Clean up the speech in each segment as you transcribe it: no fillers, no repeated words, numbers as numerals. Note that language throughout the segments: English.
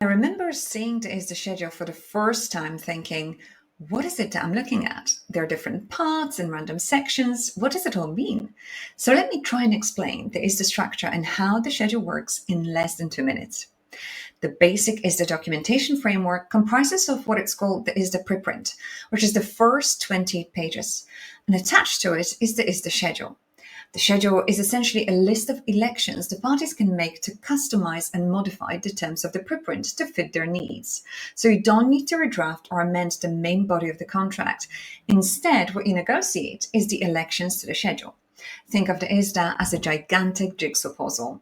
I remember seeing the ISDA schedule for the first time thinking, what is it that I'm looking at? There are different parts and random sections. What does it all mean? So let me try and explain the ISDA structure and how the schedule works in less than 2 minutes. The basic ISDA documentation framework comprises of what it's called the ISDA preprint, which is the first 20 pages. And attached to it is the ISDA schedule. The schedule is essentially a list of elections the parties can make to customize and modify the terms of the preprint to fit their needs. So you don't need to redraft or amend the main body of the contract. Instead, what you negotiate is the elections to the schedule. Think of the ISDA as a gigantic jigsaw puzzle.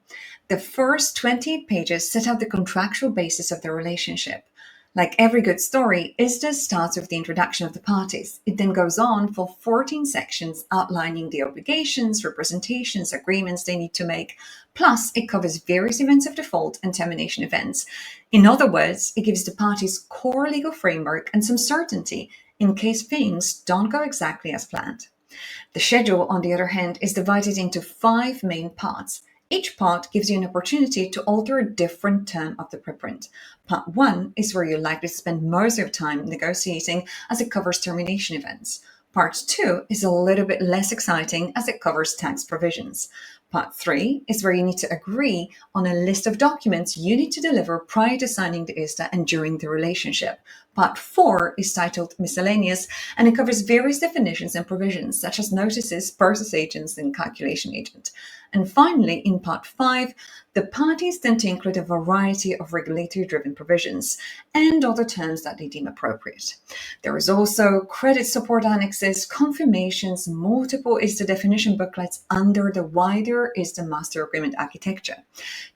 The first 28 pages set out the contractual basis of the relationship. Like every good story, ISDA starts with the introduction of the parties. It then goes on for 14 sections outlining the obligations, representations, agreements they need to make. Plus, it covers various events of default and termination events. In other words, it gives the parties core legal framework and some certainty in case things don't go exactly as planned. The schedule, on the other hand, is divided into 5 main parts. Each part gives you an opportunity to alter a different term of the preprint. Part 1 is where you're likely to spend most of your time negotiating, as it covers termination events. Part 2 is a little bit less exciting, as it covers tax provisions. Part 3 is where you need to agree on a list of documents you need to deliver prior to signing the ISDA and during the relationship. Part 4 is titled Miscellaneous, and it covers various definitions and provisions, such as notices, purchase agents, and calculation agent. And finally, in Part 5, the parties tend to include a variety of regulatory-driven provisions and other terms that they deem appropriate. There is also credit support annexes, confirmations, multiple ISDA definition booklets under the wider ISDA Master Agreement architecture.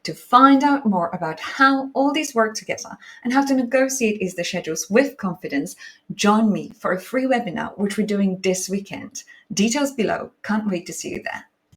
To find out more about how all these work together and how to negotiate ISDA schedules with confidence, join me for a free webinar, which we're doing this weekend. Details below. Can't wait to see you there.